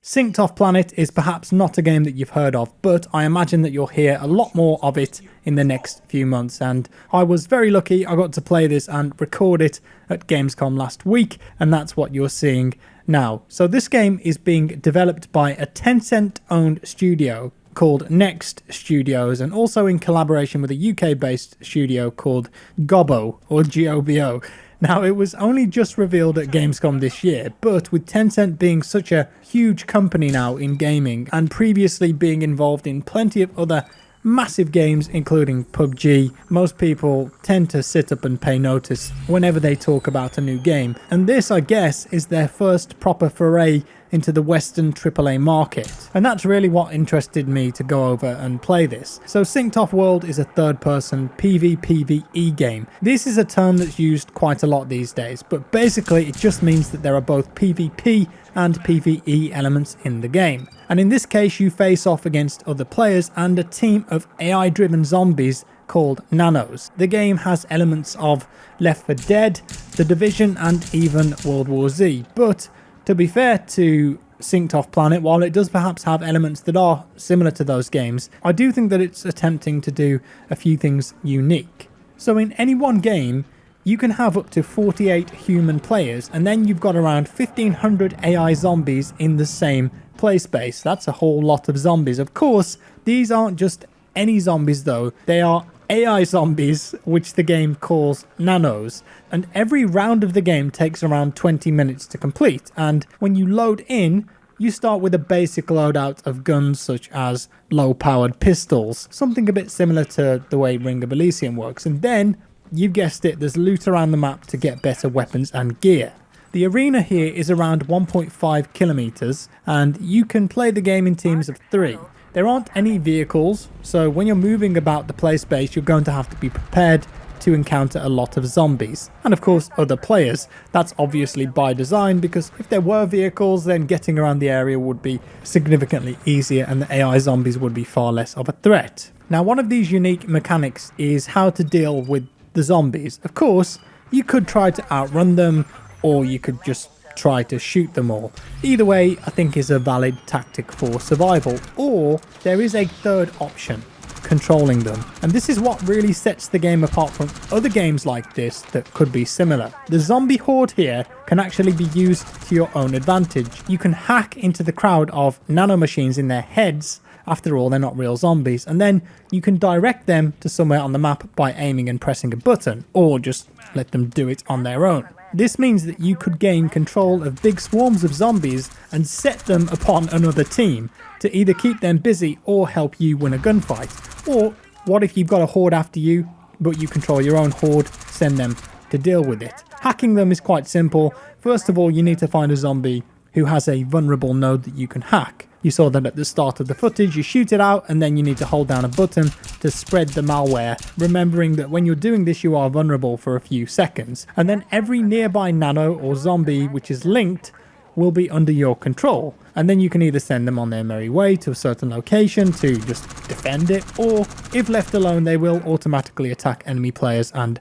Synced Off Planet is perhaps not a game that you've heard of, but I imagine that you'll hear a lot more of it in the next few months, and I was very lucky I got to play this and record it at Gamescom last week, and that's what you're seeing now. So this game is being developed by a Tencent-owned studio called Next Studios, and also in collaboration with a UK-based studio called Gobbo, or G-O-B-O. Now, it was only just revealed at Gamescom this year, but with Tencent being such a huge company now in gaming, and previously being involved in plenty of other massive games including PUBG, most people tend to sit up and pay notice whenever they talk about a new game. And this, I guess, is their first proper foray into the Western AAA market. And that's really what interested me to go over and play this. So Synced Off World is a third-person PvPvE game. This is a term that's used quite a lot these days, but basically it just means that there are both PvP and PvE elements in the game. And in this case, you face off against other players and a team of AI-driven zombies called Nanos. The game has elements of Left 4 Dead, The Division, and even World War Z, but to be fair to Synced Off Planet, while it does perhaps have elements that are similar to those games, I do think that it's attempting to do a few things unique. So in any one game, you can have up to 48 human players, and then you've got around 1500 AI zombies in the same play space. That's a whole lot of zombies. Of course, these aren't just any zombies though, they are AI zombies, which the game calls Nanos, and every round of the game takes around 20 minutes to complete, and when you load in, you start with a basic loadout of guns such as low-powered pistols, something a bit similar to the way Ring of Elysium works, and then, you guessed it, there's loot around the map to get better weapons and gear. The arena here is around 1.5 kilometers, and you can play the game in teams of 3. There aren't any vehicles, so when you're moving about the play space, you're going to have to be prepared to encounter a lot of zombies. And of course, other players. That's obviously by design, because if there were vehicles, then getting around the area would be significantly easier and the AI zombies would be far less of a threat. Now, one of these unique mechanics is how to deal with the zombies. Of course, you could try to outrun them, or you could just try to shoot them all. Either way, I think is a valid tactic for survival, or there is a third option, controlling them. And this is what really sets the game apart from other games like this that could be similar. The zombie horde here can actually be used to your own advantage. You can hack into the crowd of nanomachines in their heads. After all, they're not real zombies, and then you can direct them to somewhere on the map by aiming and pressing a button, or just let them do it on their own. This means that you could gain control of big swarms of zombies and set them upon another team to either keep them busy or help you win a gunfight. Or what if you've got a horde after you, but you control your own horde, send them to deal with it. Hacking them is quite simple. First of all, you need to find a zombie who has a vulnerable node that you can hack. You saw that at the start of the footage, you shoot it out and then you need to hold down a button to spread the malware, remembering that when you're doing this you are vulnerable for a few seconds. And then every nearby nano or zombie which is linked will be under your control. And then you can either send them on their merry way to a certain location to just defend it, or if left alone they will automatically attack enemy players and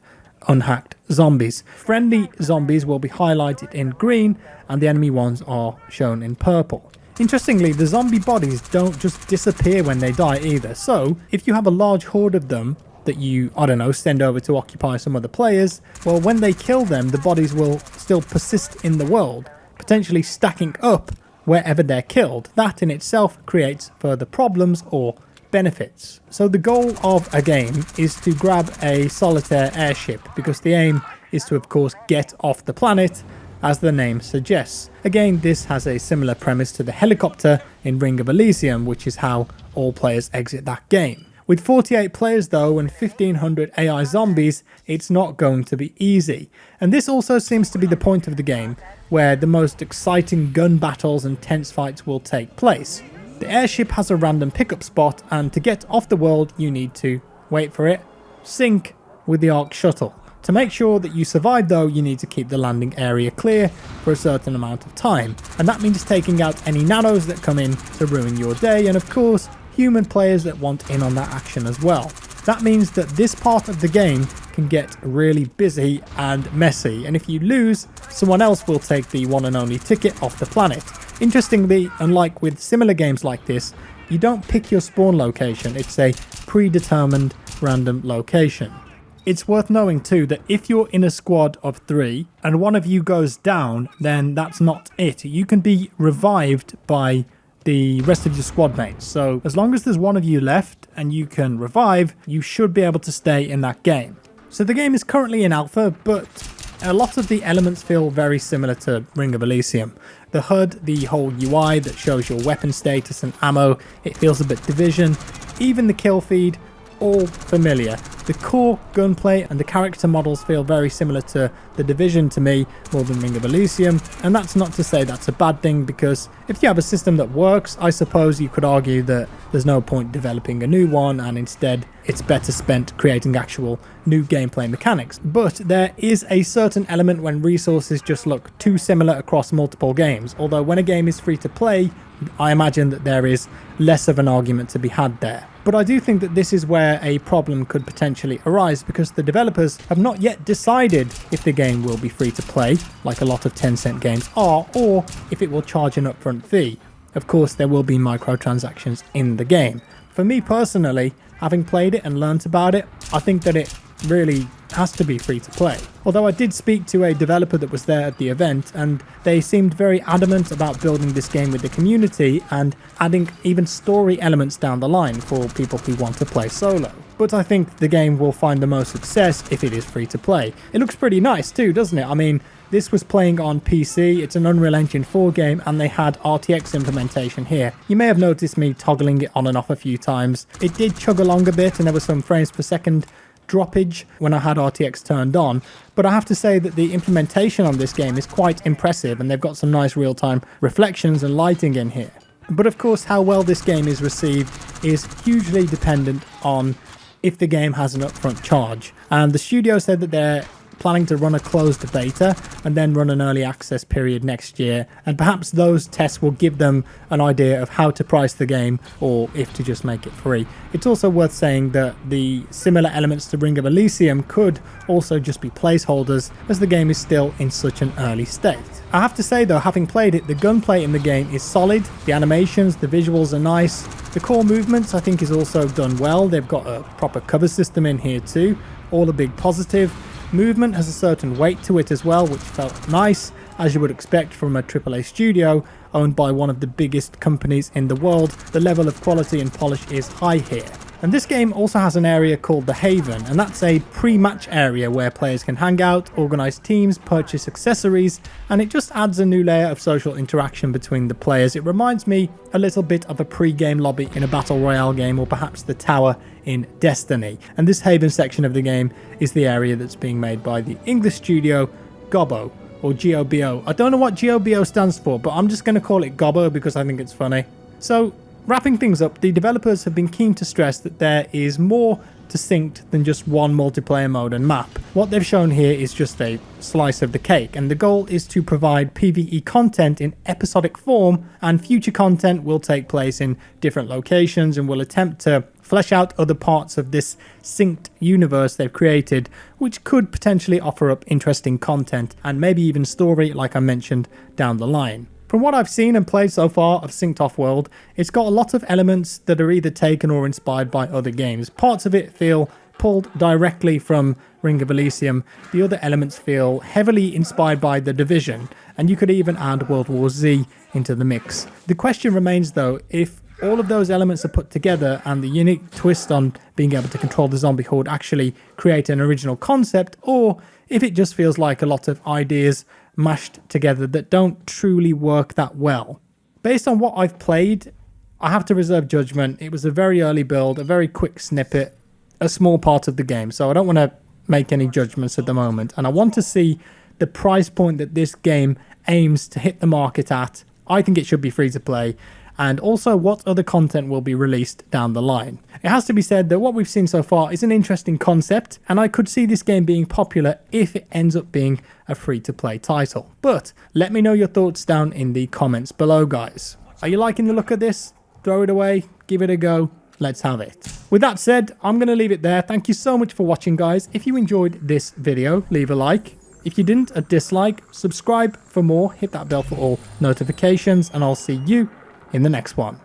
unhacked zombies. Friendly zombies will be highlighted in green and the enemy ones are shown in purple. Interestingly, the zombie bodies don't just disappear when they die either, so if you have a large horde of them that you, I don't know, send over to occupy some other players, well, when they kill them, the bodies will still persist in the world, potentially stacking up wherever they're killed. That in itself creates further problems or benefits. So the goal of a game is to grab a solitaire airship, because the aim is to, of course, get off the planet, as the name suggests. Again, this has a similar premise to the helicopter in Ring of Elysium, which is how all players exit that game. With 48 players though and 1500 AI zombies, it's not going to be easy. And this also seems to be the point of the game, where the most exciting gun battles and tense fights will take place. The airship has a random pickup spot, and to get off the world you need to, wait for it, sync with the Ark shuttle. To make sure that you survive though, you need to keep the landing area clear for a certain amount of time, and that means taking out any nanos that come in to ruin your day, and of course human players that want in on that action as well. That means that this part of the game can get really busy and messy, and if you lose, someone else will take the one and only ticket off the planet. Interestingly, unlike with similar games like this, you don't pick your spawn location, it's a predetermined random location. It's worth knowing too that if you're in a squad of 3 and one of you goes down, then that's not it. You can be revived by the rest of your squad mates. So as long as there's one of you left and you can revive, you should be able to stay in that game. So the game is currently in alpha, but a lot of the elements feel very similar to Ring of Elysium. The HUD, the whole UI that shows your weapon status and ammo, it feels a bit Division. Even the kill feed, all familiar. The core gunplay and the character models feel very similar to The Division to me, more than Ring of Elysium, and that's not to say that's a bad thing, because if you have a system that works, I suppose you could argue that there's no point developing a new one, and instead it's better spent creating actual new gameplay mechanics. But there is a certain element when resources just look too similar across multiple games, although when a game is free to play, I imagine that there is less of an argument to be had there. But I do think that this is where a problem could potentially arise, because the developers have not yet decided if the game will be free to play, like a lot of Tencent games are, or if it will charge an upfront fee. Of course, there will be microtransactions in the game. For me personally, having played it and learnt about it, I think that it really has to be free to play. Although I did speak to a developer that was there at the event, and they seemed very adamant about building this game with the community and adding even story elements down the line for people who want to play solo. But I think the game will find the most success if it is free to play. It looks pretty nice too, doesn't it? I mean, this was playing on PC, it's an Unreal Engine 4 game, and they had RTX implementation here. You may have noticed me toggling it on and off a few times. It did chug along a bit, and there was some frames per second droppage when I had RTX turned on, but I have to say that the implementation on this game is quite impressive, and they've got some nice real-time reflections and lighting in here. But of course, how well this game is received is hugely dependent on if the game has an upfront charge, and the studio said that they're planning to run a closed beta and then run an early access period next year, and perhaps those tests will give them an idea of how to price the game or if to just make it free. It's also worth saying that the similar elements to Ring of Elysium could also just be placeholders, as the game is still in such an early state. I have to say though, having played it, the gunplay in the game is solid, the animations, the visuals are nice, the core movements I think is also done well. They've got a proper cover system in here too, all a big positive. Movement has a certain weight to it as well, which felt nice, as you would expect from a AAA studio owned by one of the biggest companies in the world. The level of quality and polish is high here. And this game also has an area called the Haven, and that's a pre-match area where players can hang out, organise teams, purchase accessories, and it just adds a new layer of social interaction between the players. It reminds me a little bit of a pre-game lobby in a battle royale game, or perhaps the tower in Destiny. And this Haven section of the game is the area that's being made by the English studio Gobbo, or G-O-B-O. I don't know what G-O-B-O stands for, but I'm just going to call it Gobbo because I think it's funny. So, wrapping things up, the developers have been keen to stress that there is more to Synced than just one multiplayer mode and map. What they've shown here is just a slice of the cake, and the goal is to provide PvE content in episodic form, and future content will take place in different locations and will attempt to flesh out other parts of this Synced universe they've created, which could potentially offer up interesting content and maybe even story, like I mentioned, down the line. From what I've seen and played so far of Synced Offworld, it's got a lot of elements that are either taken or inspired by other games. Parts of it feel pulled directly from Ring of Elysium, the other elements feel heavily inspired by The Division, and you could even add World War Z into the mix. The question remains though, if all of those elements are put together and the unique twist on being able to control the zombie horde actually create an original concept, or if it just feels like a lot of ideas mashed together that don't truly work that well. Based on what I've played, I have to reserve judgment. It was a very early build, a very quick snippet, a small part of the game, so I don't want to make any judgments at the moment, and I want to see the price point that this game aims to hit the market at. I think it should be free to play, and also what other content will be released down the line. It has to be said that what we've seen so far is an interesting concept, and I could see this game being popular if it ends up being a free-to-play title. But let me know your thoughts down in the comments below, guys. Are you liking the look of this? Throw it away, give it a go, let's have it. With that said, I'm going to leave it there. Thank you so much for watching, guys. If you enjoyed this video, leave a like. If you didn't, a dislike, subscribe for more, hit that bell for all notifications, and I'll see you in the next one.